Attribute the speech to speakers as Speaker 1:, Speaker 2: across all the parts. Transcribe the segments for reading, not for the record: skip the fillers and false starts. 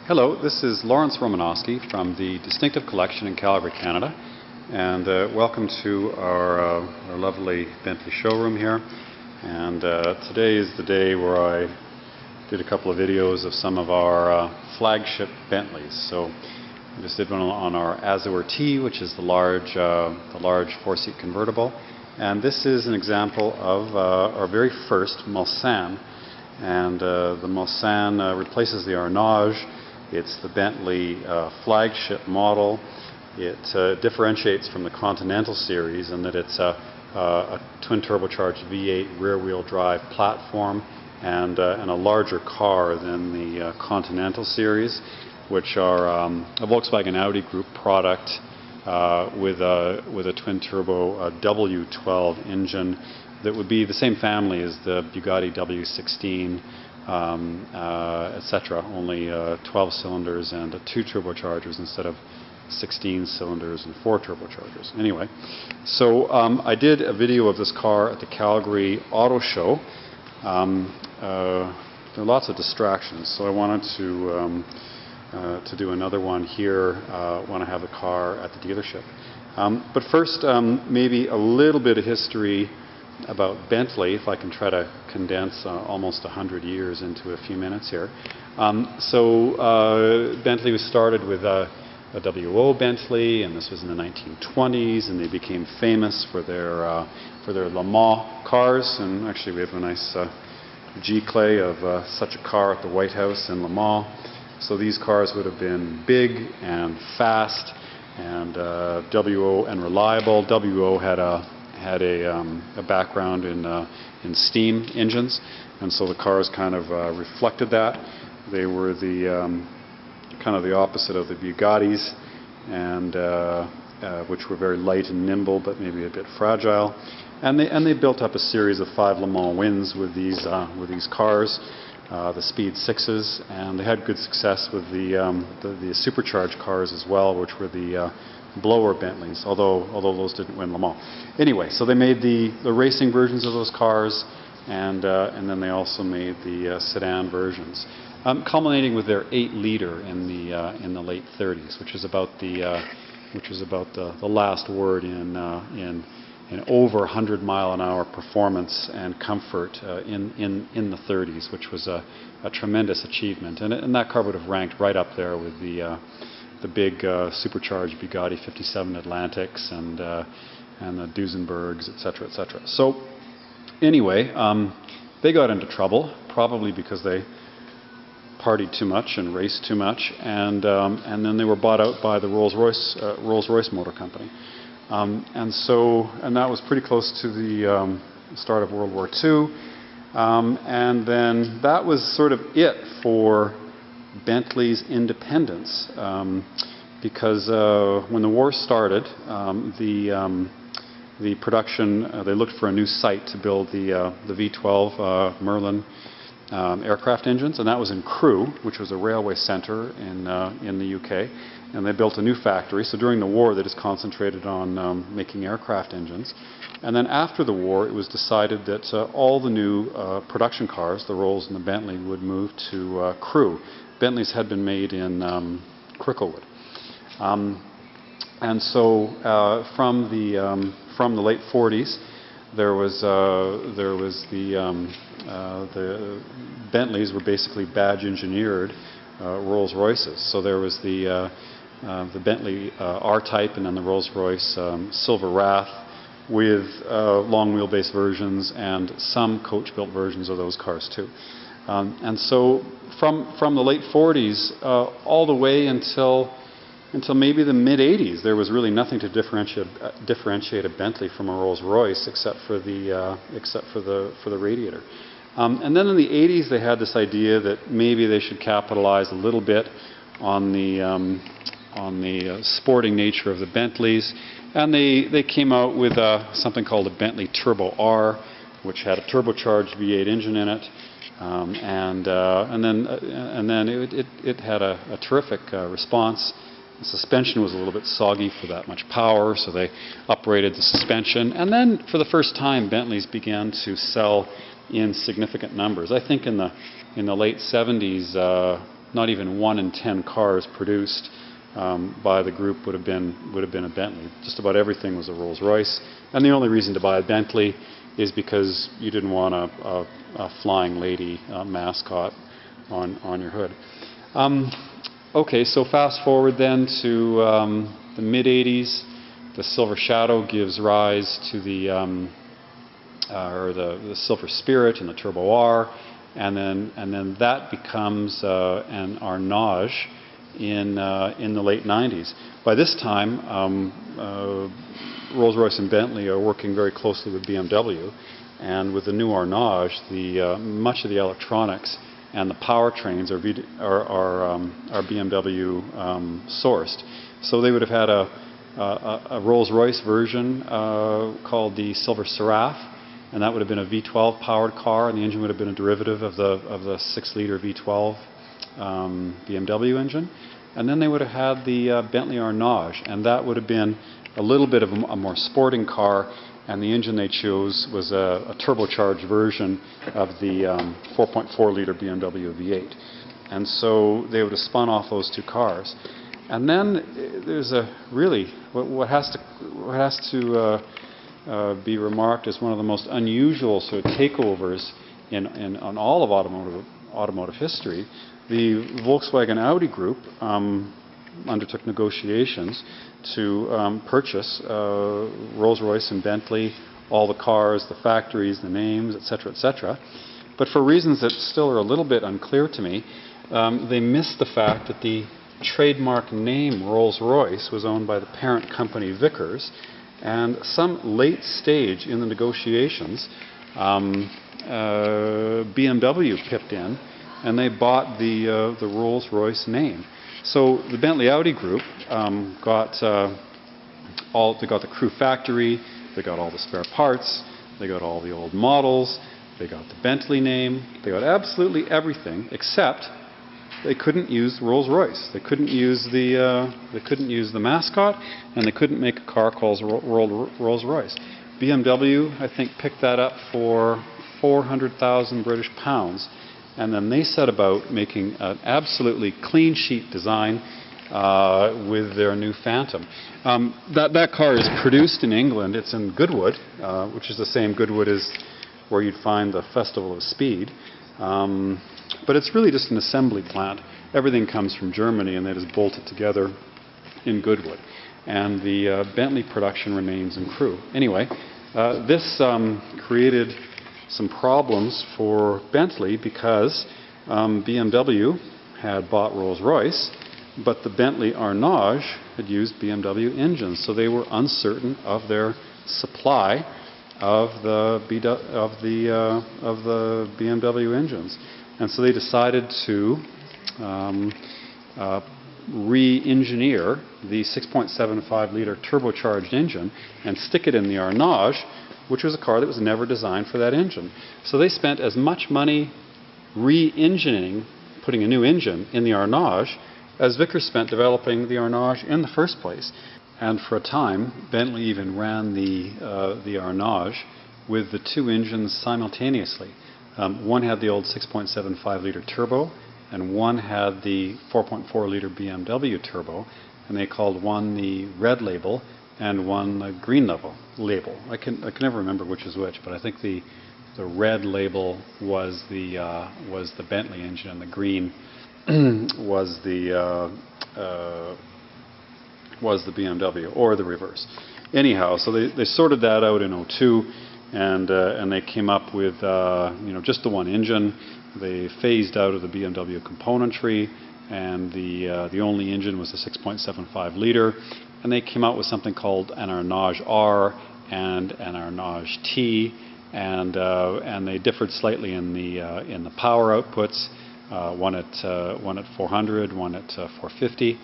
Speaker 1: Hello, this is Lawrence Romanowski from the Distinctive Collection in Calgary, Canada, and welcome to our lovely Bentley showroom here. And today is the day where I did a couple of videos of some of our flagship Bentleys. So I just did one on our Azure T, which is the large four-seat convertible, and this is an example of our very first Mulsanne. And the Mulsanne replaces the Arnage. It's the Bentley flagship model. It differentiates from the Continental series in that it's a twin turbocharged V8 rear-wheel drive platform and a larger car than the Continental series, which are a Volkswagen Audi Group product with a twin turbo W12 engine that would be the same family as the Bugatti W16. Etc. Only 12 cylinders and 2 turbochargers instead of 16 cylinders and 4 turbochargers. Anyway, so I did a video of this car at the Calgary Auto Show. There are lots of distractions, so I wanted to do another one here when I have the car at the dealership. But first, maybe a little bit of history about Bentley, if I can try to condense almost 100 years into a few minutes here. Bentley was started with a WO Bentley, and this was in the 1920s, and they became famous for their Le Mans cars. And actually, we have a nice G-clay of such a car at the White House in Le Mans. So these cars would have been big and fast and WO and reliable. WO had a background in steam engines, and so the cars kind of reflected that. They were the kind of the opposite of the Bugattis, and which were very light and nimble, but maybe a bit fragile. And they built up a series of 5 Le Mans wins with these cars, the Speed 6s, and they had good success with the supercharged cars as well, which were the blower Bentleys, although those didn't win Le Mans. Anyway, so they made the racing versions of those cars, and then they also made the sedan versions, culminating with their 8-liter in the late 30s, which is about the last word in over 100-mile-an-hour performance and comfort in the 30s, which was a tremendous achievement, and that car would have ranked right up there with the big supercharged Bugatti 57 Atlantics and the Duesenbergs, etc., etc. So anyway, they got into trouble, probably because they partied too much and raced too much, and then they were bought out by the Rolls-Royce Motor Company, and that was pretty close to the start of World War II, and then that was sort of it for Bentley's independence, because when the war started, the production, they looked for a new site to build the V12 Merlin aircraft engines, and that was in Crewe, which was a railway centre in the UK, and they built a new factory. So during the war, they just concentrated on making aircraft engines. And then after the war, it was decided that all the new production cars, the Rolls and the Bentley, would move to Crewe. Bentleys had been made in Cricklewood, and so from the late 40s, there was the Bentleys were basically badge engineered Rolls-Royces. So there was the Bentley R-Type, and then the Rolls-Royce Silver Wrath, with long wheelbase versions and some coach-built versions of those cars too. And so from the late 40s all the way until maybe the mid 80s, there was really nothing to differentiate a Bentley from a Rolls-Royce except for the radiator. And then in the 80s, they had this idea that maybe they should capitalize a little bit on the sporting nature of the Bentleys, and they came out with something called a Bentley Turbo R, which had a turbocharged V8 engine in it. And then it had a terrific response. The suspension was a little bit soggy for that much power, so they uprated the suspension. And then, for the first time, Bentleys began to sell in significant numbers. I think in the late 70s, not even 1 in 10 cars produced by the group would have been a Bentley. Just about everything was a Rolls-Royce, and the only reason to buy a Bentley is because you didn't want a flying lady mascot on your hood. Okay, so fast forward then to the mid-'80s. The Silver Shadow gives rise to the Silver Spirit and the Turbo R, and then that becomes an Arnage in the late '90s. By this time, Rolls-Royce and Bentley are working very closely with BMW, and with the new Arnage, much of the electronics and the powertrains are BMW sourced. So they would have had a Rolls-Royce version called the Silver Seraph, and that would have been a V12 powered car, and the engine would have been a derivative of the 6-liter V12 BMW engine. And then they would have had the Bentley Arnage, and that would have been a little bit of a more sporting car, and the engine they chose was a turbocharged version of the 4.4-liter BMW V8. And so they would have spun off those two cars. And then there's what has to be remarked as one of the most unusual sort of takeovers on all of automotive history. The Volkswagen Audi group undertook negotiations to purchase Rolls-Royce and Bentley, all the cars, the factories, the names, etc., etc. But for reasons that still are a little bit unclear to me, they missed the fact that the trademark name Rolls-Royce was owned by the parent company Vickers, and some late stage in the negotiations, BMW pipped in, and they bought the Rolls-Royce name. So the Bentley Audi group got the crew factory, they got all the spare parts, they got all the old models, they got the Bentley name, they got absolutely everything except they couldn't use Rolls-Royce. They couldn't use the mascot, and they couldn't make a car called Rolls-Royce. BMW, I think, picked that up for 400,000 British pounds, and then they set about making an absolutely clean sheet design with their new Phantom. That car is produced in England. It's in Goodwood, which is the same Goodwood as where you'd find the Festival of Speed. But it's really just an assembly plant. Everything comes from Germany, and they just bolt it together in Goodwood. And the Bentley production remains in Crewe. Anyway, this created some problems for Bentley because BMW had bought Rolls-Royce, but the Bentley Arnage had used BMW engines, so they were uncertain of their supply of the BMW engines. And so they decided to re-engineer the 6.75-liter turbocharged engine and stick it in the Arnage, which was a car that was never designed for that engine. So they spent as much money re-engineering, putting a new engine in the Arnage, as Vickers spent developing the Arnage in the first place. And for a time, Bentley even ran the Arnage with the two engines simultaneously. One had the old 6.75-liter turbo, and one had the 4.4-liter BMW turbo, and they called one the red label and one the green label. I can never remember which is which, but I think the red label was the Bentley engine, and the green was the BMW, or the reverse. Anyhow, so they sorted that out in '02. And they came up with just the one engine. They phased out of the BMW componentry, and the only engine was the 6.75 liter. And they came out with something called an Arnage R and an Arnage T, and they differed slightly in the power outputs. One at 400, one at 450.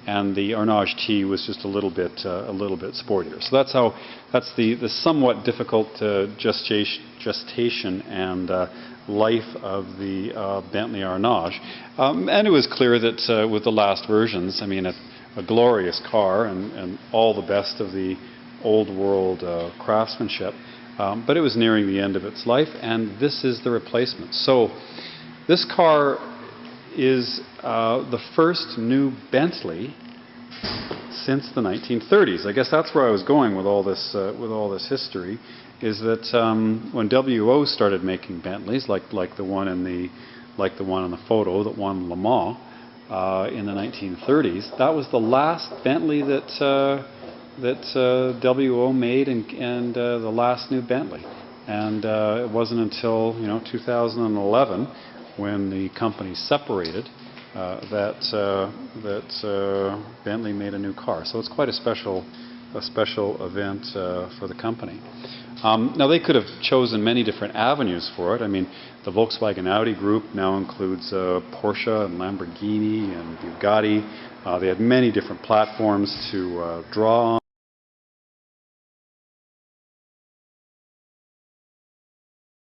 Speaker 1: And the Arnage T was just a little bit sportier. So that's the somewhat difficult gestation and life of the Bentley Arnage. And it was clear that with the last versions, I mean, a glorious car and all the best of the old world craftsmanship, but it was nearing the end of its life, and this is the replacement. So this car is the first new Bentley since the 1930s. I guess that's where I was going with all this history. Is that when WO started making Bentleys, like the one in the photo that won Le Mans in the 1930s, that was the last Bentley that WO made, and the last new Bentley. And it wasn't until 2011, when the company separated, that Bentley made a new car. So it's quite a special event for the company. Now they could have chosen many different avenues for it. I mean, the Volkswagen Audi group now includes Porsche and Lamborghini and Bugatti. They had many different platforms to draw on.